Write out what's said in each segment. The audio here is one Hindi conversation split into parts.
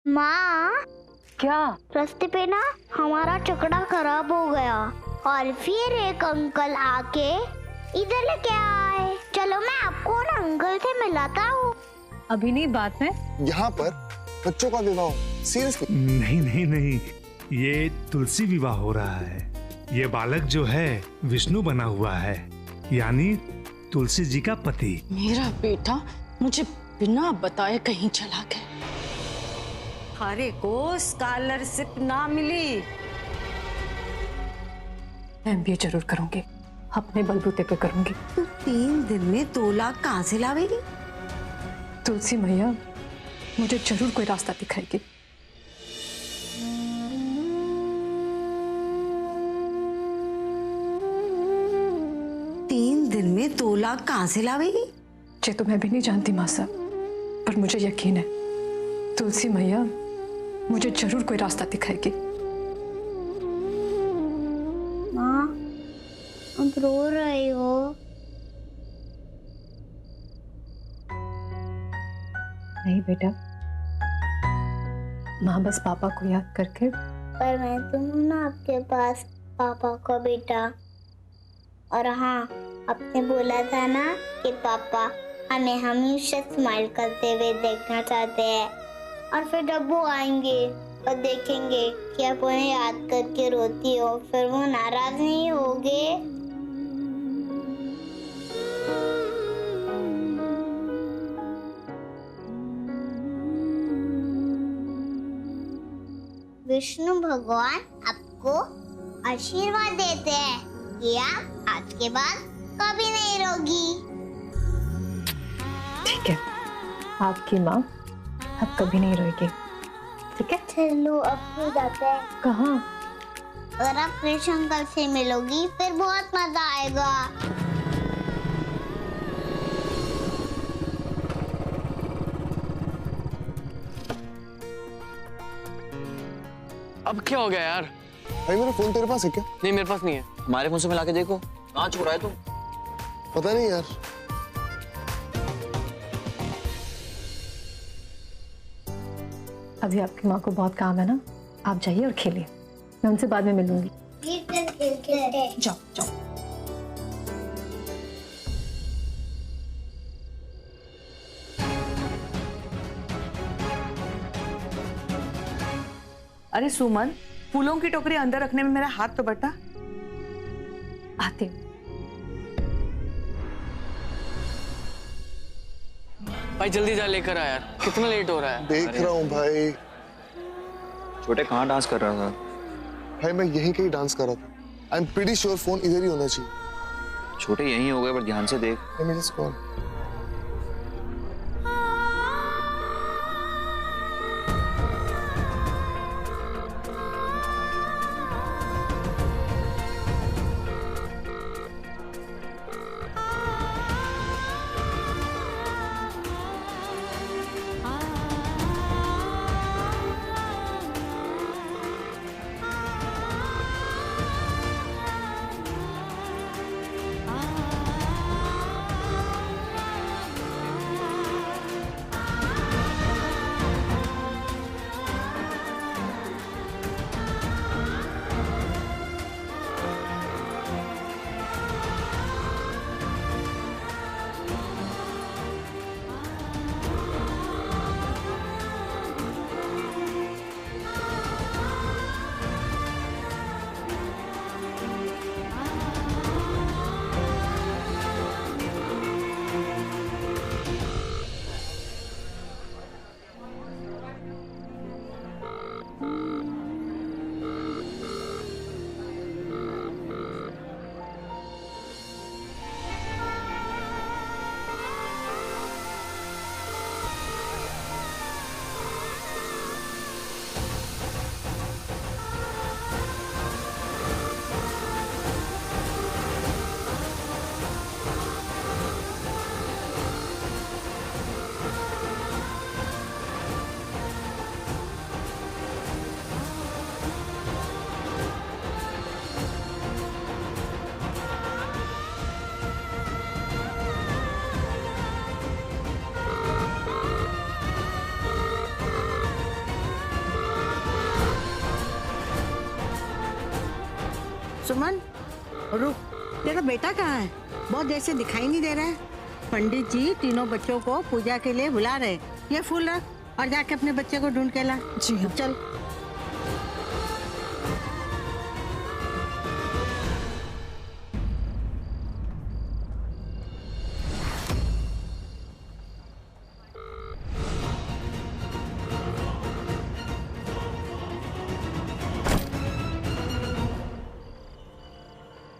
माँ, क्या? रास्ते पे ना हमारा चकड़ा खराब हो गया और फिर एक अंकल आके इधर लेके आए। चलो मैं आपको ना अंकल से मिलाता हूँ। अभी नहीं, बात में। यहाँ पर बच्चों का विवाह, सीरियसली? नहीं नहीं नहीं, ये तुलसी विवाह हो रहा है। ये बालक जो है विष्णु बना हुआ है, यानी तुलसी जी का पति। मेरा बेटा मुझे बिना बताए कहीं चला गया। हरे को स्कॉलरशिप ना मिली। एमबीए जरूर करूंगी, अपने बलबूते पे करूंगी। तू 3 दिन में 2 लाख कहाँ से लावेगी? तुलसी मैया मुझे जरूर कोई रास्ता दिखाएगी। तीन दिन में 2 लाख कहाँ से लावेगी? ये तो मैं भी नहीं जानती माँ साहब, पर मुझे यकीन है तुलसी मैया मुझे जरूर कोई रास्ता दिखाएगी। माँ, अब रो रही हो? नहीं बेटा, माँ बस पापा को याद करके। पर मैं तो हूँ ना आपके पास, पापा का बेटा। और हाँ, आपने बोला था ना कि पापा हमें हमेशा स्माइल करते हुए देखना चाहते हैं। और फिर जब वो आएंगे और देखेंगे कि आप उन्हें याद करके रोती हो, फिर वो नाराज नहीं होंगे। विष्णु भगवान आपको आशीर्वाद देते हैं कि आप आज के बाद कभी नहीं रोगी। ठीक है, आपकी माँ अब कभी नहीं रोएगी। ठीक है, चलो अब फिर जाते हैं। कहाँ? अगर आप कृष्ण अंकल से मिलोगी फिर बहुत मजा आएगा। अब क्या हो गया यार? भाई मेरा फोन तेरे पास है क्या? नहीं, मेरे पास नहीं है। हमारे फोन से मिला के देखो, कहाँ छुप रहा है तू? पता नहीं यार। अभी आपकी माँ को बहुत काम है ना, आप जाइए और खेलिए, मैं उनसे बाद में मिलूंगी। जाओ जाओ। अरे सुमन, फूलों की टोकरी अंदर रखने में मेरा हाथ तो बटा। आती हूँ। भाई जल्दी जा, लेकर आ यार, कितना लेट हो रहा है। देख रहा हूँ भाई। छोटे कहाँ डांस कर रहा था? भाई मैं यहीं कहीं डांस कर रहा था। I am pretty sure phone इधर ही होना चाहिए। छोटे यहीं हो गए, पर ध्यान से देख। Let me just call. सुमन रुक, तेरा बेटा कहाँ है? बहुत देर से दिखाई नहीं दे रहा है। पंडित जी तीनों बच्चों को पूजा के लिए बुला रहे। ये फूल रख और जाके अपने बच्चे को ढूंढ के ला। जी हाँ। चल।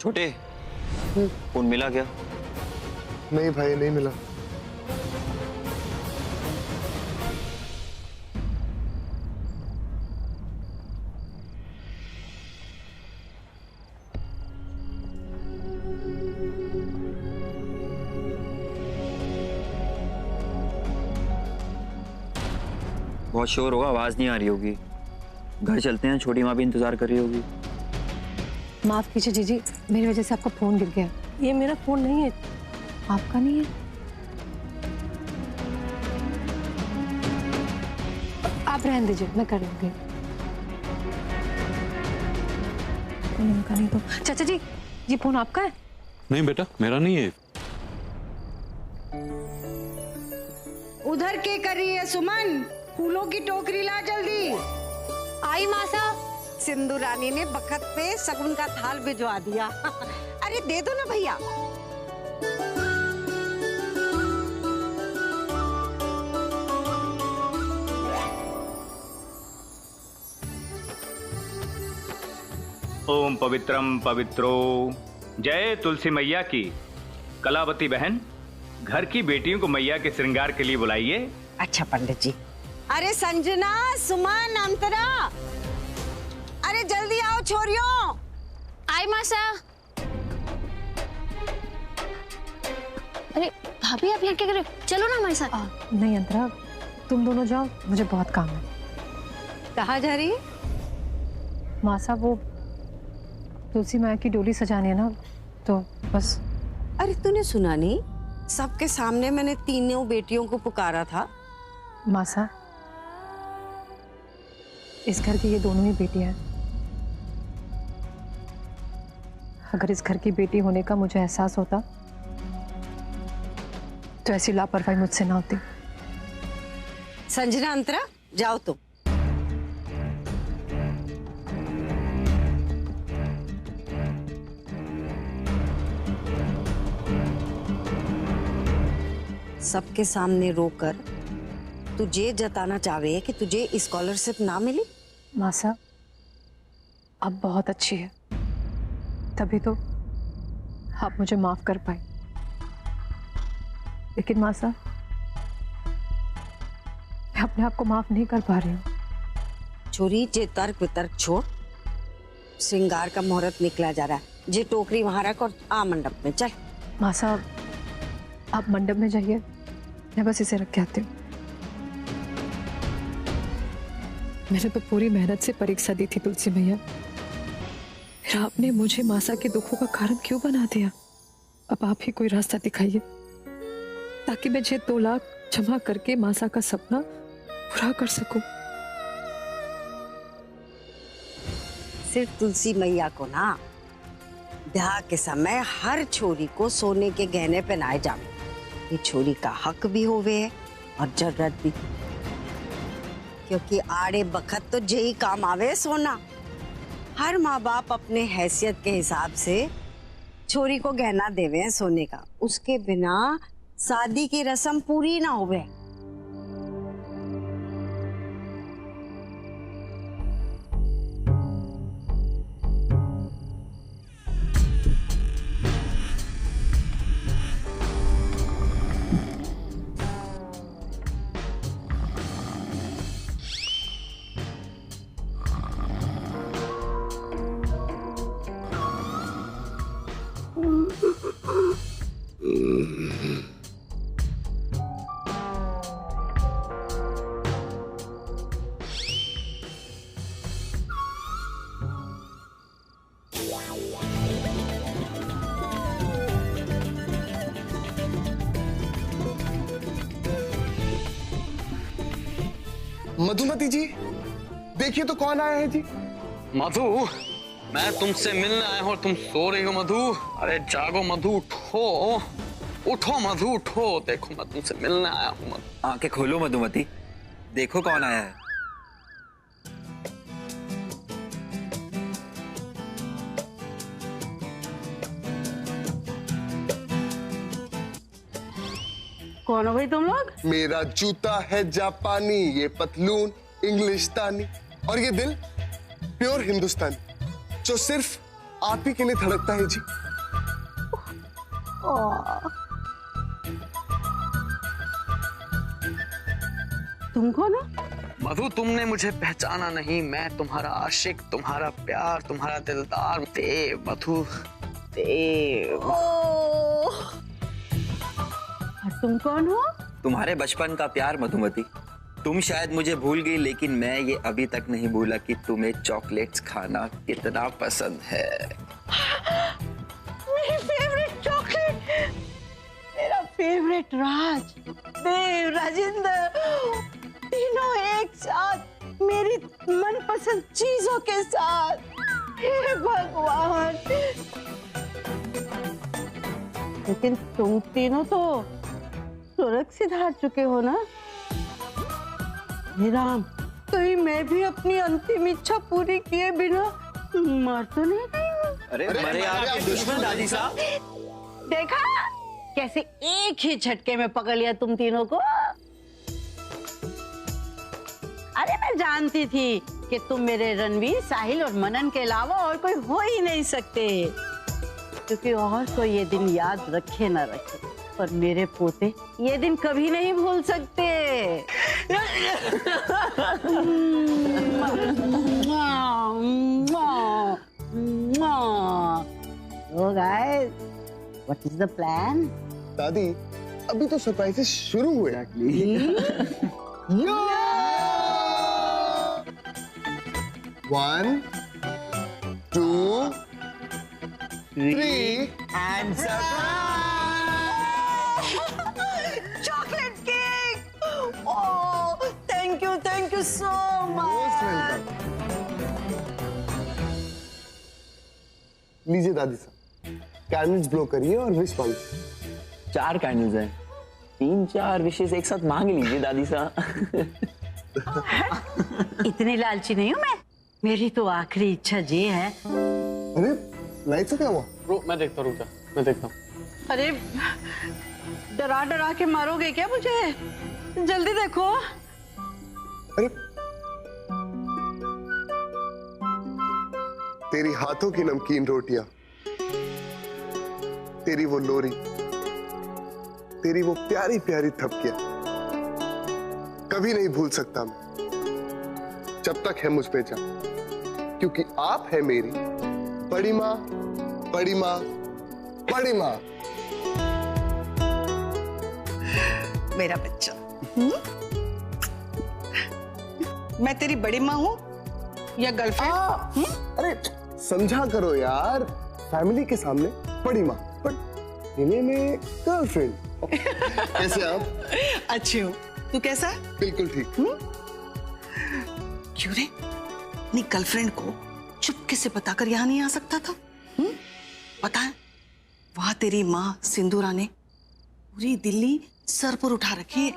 छोटे फोन मिला क्या? नहीं भाई, नहीं मिला। बहुत शोर होगा, आवाज नहीं आ रही होगी। घर चलते हैं, छोटी माँ भी इंतजार कर रही होगी। माफ कीजिए जीजी, मेरी वजह से आपका फोन गिर गया। ये मेरा फोन नहीं है। आपका नहीं है? आप रहने दीजिए, मैं कर लूंगी। उनका नहीं तो। चाचा जी, ये फोन आपका है? नहीं बेटा, मेरा नहीं है। उधर क्या कर रही है सुमन? फूलों की टोकरी ला जल्दी। आई मासा। सिंधु रानी ने बखत पे सगुन का थाल भिजवा दिया। अरे दे दो ना भैया। ओम पवित्रम पवित्रो। जय तुलसी मैया की। कलावती बहन, घर की बेटियों को मैया के श्रृंगार के लिए बुलाइए। अच्छा पंडित जी। अरे संजना, सुमन, अंतरा, अरे जल्दी आओ छोरियों। आई मासा। अरे भाभी, आप यहाँ क्या कर रहे हो? चलो ना हमारे साथ। नहीं अंतरा, तुम दोनों जाओ, मुझे बहुत काम है। कहाँ जा रही है? मासा, वो तुलसी माया की डोली सजानी है ना, तो बस। अरे तूने सुना नहीं? सबके सामने मैंने तीनों बेटियों को पुकारा था। मासा, इस घर की ये दोनों ही बेटियां हैं। अगर इस घर की बेटी होने का मुझे एहसास होता तो ऐसी लापरवाही मुझसे ना होती। संजना, अंतरा, जाओ तुम। सबके सामने रोकर तुझे जताना चाहे कि तुझे स्कॉलरशिप ना मिली। मासा, अब बहुत अच्छी है, तभी तो आप मुझे माफ कर पाए। लेकिन मासा, मैं अपने आप को माफ नहीं कर पा रही हूँ। छोरी, जे तर्क वितर्क छोड़। श्रृंगार का मुहूर्त निकला जा रहा है। जे टोकरी वहां रख और आ मंडप में चल। मासा, आप मंडप में जाइए, मैं बस इसे रख के आती हूँ। मैंने तो पूरी मेहनत से परीक्षा दी थी तुलसी मैया, फिर आपने मुझे मासा के दुखों का कारण क्यों बना दिया? अब आप ही कोई रास्ता दिखाइए ताकि मैं 2 लाख जमा करके मासा का सपना पूरा कर सकूं। सिर्फ तुलसी मैया को ना, ब्याह के समय हर छोरी को सोने के गहने पहनाए जावे। ये छोरी का हक भी होवे है और जरूरत भी, क्योंकि आड़े बखत तो यही काम आवे सोना। हर माँ बाप अपने हैसियत के हिसाब से छोरी को गहना देवे हैं सोने का, उसके बिना शादी की रस्म पूरी ना होवे। मधुमती जी, देखिए तो कौन आया है जी। मधु, मैं तुमसे मिलने आया हूँ और तुम सो रही हो मधु। अरे जागो मधु, उठो उठो मधु उठो। देखो मैं तुमसे मिलने आया हूँ मधु। आंखें खोलो मधुमती, देखो कौन आया है। कौन हो भाई तुम लोग? मेरा जूता है जापानी, ये पतलून इंग्लिशतानी और ये दिल प्योर हिंदुस्तानी, जो सिर्फ आप ही के लिए धड़कता है जी। तुम कौन हो? मधु तुमने मुझे पहचाना नहीं। मैं तुम्हारा आशिक, तुम्हारा प्यार, तुम्हारा दिलदार देव मधु, देव। और तुम कौन हो? तुम्हारे बचपन का प्यार मधुमती। तुम शायद मुझे भूल गई, लेकिन मैं ये अभी तक नहीं भूला कि तुम्हें चॉकलेट्स खाना कितना पसंद है। मेरी फेवरेट चॉकलेट, मेरा फेवरेट राज, देव, राजेंद्र, तीनों एक साथ मेरी मनपसंद चीजों के साथ। हे भगवान! लेकिन तुम तीनों तो स्वर्ग सिधार चुके हो ना? हे राम, कहीं मैं भी अपनी अंतिम इच्छा पूरी किए बिना मर तो नहीं गई हूँ? अरे मरे आपके दुश्मन दादी साहब। देखा कैसे एक ही झटके में पकड़ लिया तुम तीनों को। अरे मैं जानती थी कि तुम मेरे रणवीर, साहिल और मनन के अलावा और कोई हो ही नहीं सकते, क्योंकि और कोई ये दिन याद रखे ना रखे, पर मेरे पोते ये दिन कभी नहीं भूल सकते। So guys, what is the plan? दादी, अभी तो सरप्राइजेस शुरू हुए। One, 2, 3 and Chocolate cake! Oh, thank you so much. लीजिए दादी साहब, कैंडल्स ब्लो करिए और विश मांगिए। 4 कैंडल्स हैं, 3-4 विशेष एक साथ मांग लीजिए दादी साहब। इतनी लालची नहीं हूँ मैं। मेरी तो आखिरी इच्छा ये है। अरे लाइट से क्या हुआ? मैं देखता हूँ, रुक जा, मैं देखता हूँ। अरे डरा डरा के मारोगे क्या मुझे? जल्दी देखो। अरे तेरी हाथों की नमकीन रोटियां, तेरी वो लोरी, तेरी वो प्यारी प्यारी थपकियां कभी नहीं भूल सकता मैं, जब तक है मुझ पे जान, क्योंकि आप है मेरी बड़ी माँ, बड़ी माँ, बड़ी माँ। मेरा बच्चा, मैं तेरी बड़ी माँ हूँ या गर्लफ्रेंड? अरे समझा करो यार, फैमिली के सामने बड़ी माँ, बट इन्हें में गर्लफ्रेंड। कैसे आप? अच्छी हूँ, तू कैसा है? बिल्कुल ठीक। क्यों रे, अपनी गर्लफ्रेंड को चुपके से बताकर यहाँ नहीं आ सकता था? पता है, वहां तेरी माँ सिंदूरा ने पूरी दिल्ली सर पर उठा रखी है।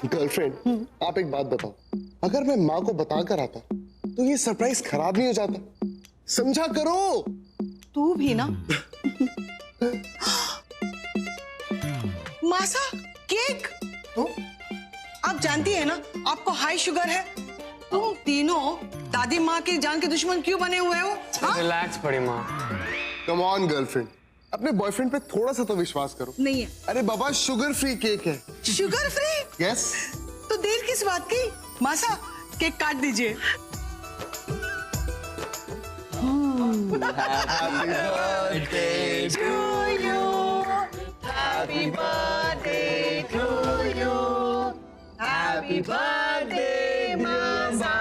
गर्लफ्रेंड, आप एक बात बताओ, अगर मैं माँ को बता कर आता तो ये सरप्राइज खराब नहीं हो जाता? समझा करो। तू भी ना। मासा केक, आप जानती है ना आपको हाई शुगर है। तुम तीनों दादी माँ के जान के दुश्मन क्यों बने हुए हो? रिलैक्स बड़ी माँ। कम ऑन गर्लफ्रेंड, अपने बॉयफ्रेंड पे थोड़ा सा तो विश्वास करो। नहीं है। अरे बाबा, शुगर फ्री केक है। Sugar free? यस। तो देर किस बात की? मासा केक काट दीजिए। Happy birthday to you. Happy birthday to you. Happy birthday, Masa.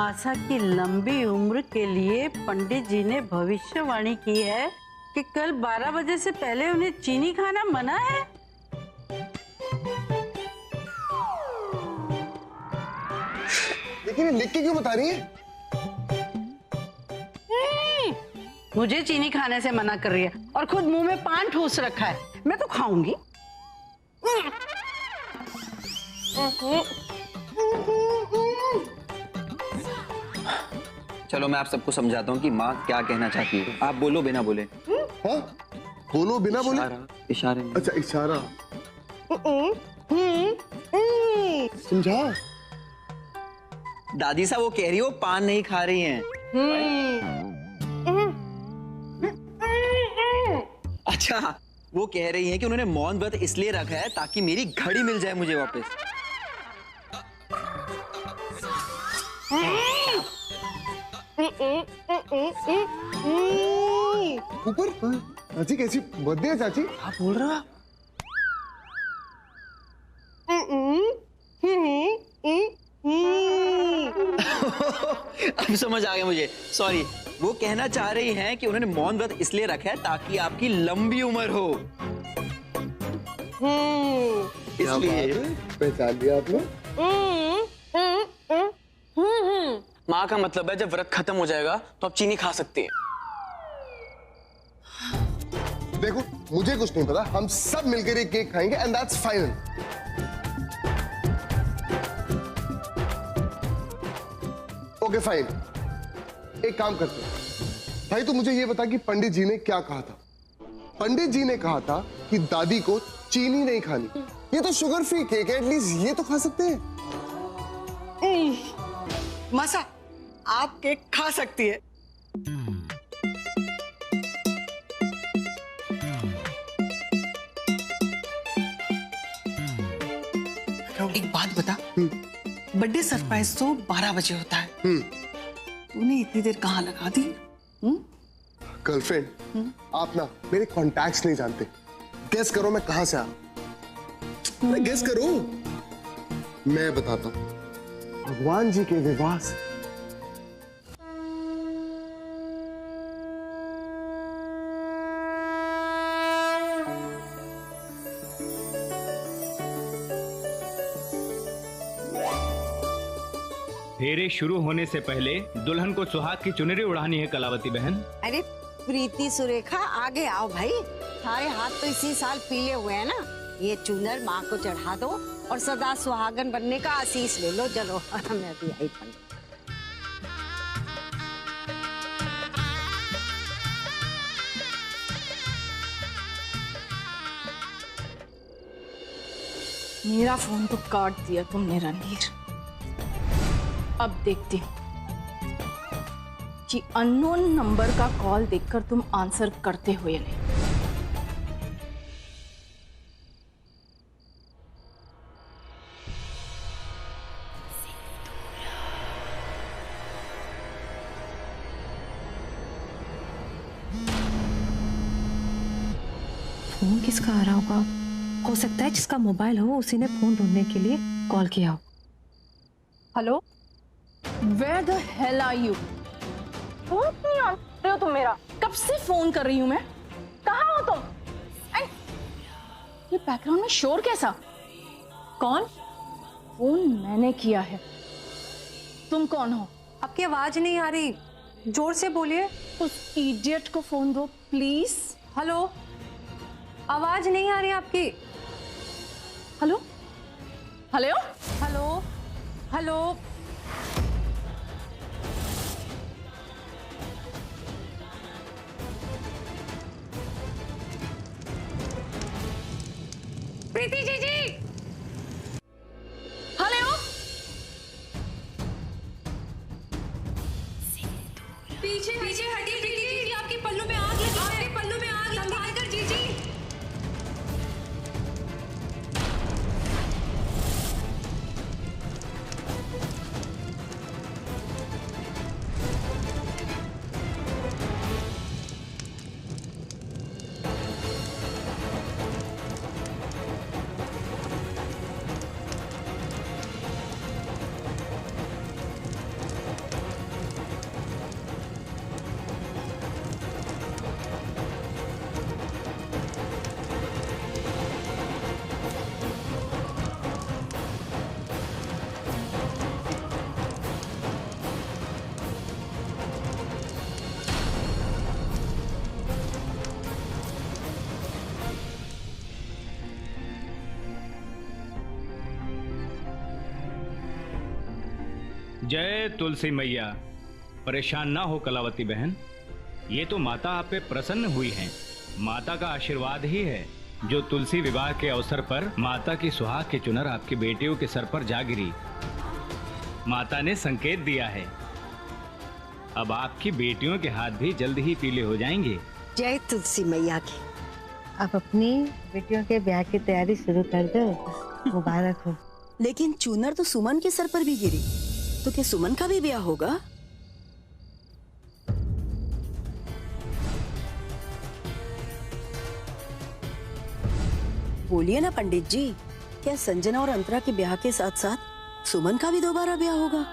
मासा की लंबी उम्र के लिए पंडित जी ने भविष्यवाणी की है कि कल 12 बजे से पहले उन्हें चीनी खाना मना है। लेकिन ये लिख के क्यों बता रही है? मुझे चीनी खाने से मना कर रही है और खुद मुंह में पान ठूस रखा है। मैं तो खाऊंगी। चलो मैं आप सबको समझाता हूँ कि माँ क्या कहना चाहती है। आप बोलो बिना बोले। हाँ? बोलो बिना बोले? इशारे में। अच्छा इशारा। समझा? दादी साहब वो कह रही हो पान नहीं खा रही हैं। अच्छा वो कह रही हैं कि उन्होंने मौन व्रत इसलिए रखा है ताकि मेरी घड़ी मिल जाए मुझे वापस। ऊपर चाची कैसी बर्थडे है चाची? आप बोल रहे हो? अब समझ आ गया मुझे, सॉरी। वो कहना चाह रही हैं कि उन्होंने मौन व्रत इसलिए रखा है ताकि आपकी लंबी उम्र हो। इसलिए पहचान लिया आपने? माँ का मतलब है जब व्रत खत्म हो जाएगा तो आप चीनी खा सकती हैं। देखो मुझे कुछ नहीं पता, हम सब मिलकर एक केक खाएंगे and that's final. Okay fine, एक काम करते हैं भाई, तू मुझे ये बता कि पंडित जी ने क्या कहा था। पंडित जी ने कहा था कि दादी को चीनी नहीं खानी। ये तो शुगर फ्री केक है, एटलीस्ट ये तो खा सकते हैं। मासा आप केक खा सकती है। एक बात बता, बर्थडे सरप्राइज तो 12 बजे होता है। तूने इतनी देर कहाँ लगा दी? गर्लफ्रेंड, आप ना मेरे कॉन्टैक्ट्स नहीं जानते। गेस करो मैं कहां से आया। गेस करो। मैं बताता हूं, भगवान जी के विवाह से। फेरे शुरू होने से पहले दुल्हन को सुहाग की चुनरी उड़ानी है कलावती बहन। अरे प्रीति सुरेखा आगे आओ भाई, सारे हाथ तो इसी साल पीले हुए हैं ना। ये चूनर माँ को चढ़ा दो और सदा सुहागन बनने का आशीष ले लो। चलो मैं भी आई था। मेरा फोन तो काट दिया तुमने रणवीर। अब देखती हूँ कि अननोन नंबर का कॉल देखकर तुम आंसर करते हुए नहीं। फोन किसका आ रहा होगा? हो सकता है जिसका मोबाइल हो उसी ने फोन ढूंढने के लिए कॉल किया हो। Hello, Where the hell are you? Phone नहीं आ रहे हो तुम मेरा? कब से फोन कर रही हूं मैं। कहाँ हो तुम? ये बैकग्राउंड में शोर कैसा? कौन? फोन मैंने किया है। तुम कौन हो? आपकी आवाज नहीं आ रही, जोर से बोलिए। उस इडियट को फोन दो प्लीज। हेलो, आवाज नहीं आ रही आपकी। Hello hello hello hello. Preeti ji ji. Hello, पीछे पीछे हटिए जी, आपके पल्लू में आग लगी है। आपके पल्लू में आग संभाल कर जी जी। जय तुलसी मैया। परेशान ना हो कलावती बहन, ये तो माता आप पे प्रसन्न हुई हैं। माता का आशीर्वाद ही है जो तुलसी विवाह के अवसर पर माता की सुहाग की चुनर आपकी बेटियों के सर पर जा गिरी। माता ने संकेत दिया है, अब आपकी बेटियों के हाथ भी जल्द ही पीले हो जाएंगे। जय तुलसी मैया की। अब अपनी बेटियों के ब्याह की तैयारी शुरू कर दो, मुबारक हो। लेकिन चूनर तो सुमन के सर पर भी गिरी, तो क्या सुमन का भी ब्याह होगा? बोलिए ना पंडित जी, क्या संजना और अंतरा के ब्याह के साथ साथ सुमन का भी दोबारा ब्याह होगा?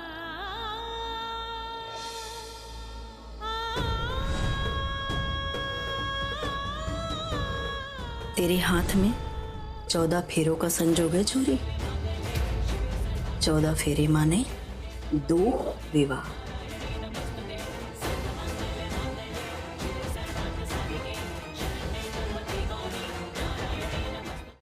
तेरे हाथ में 14 फेरों का संजोग है छोरी। 14 फेरे माने 2 विवाह।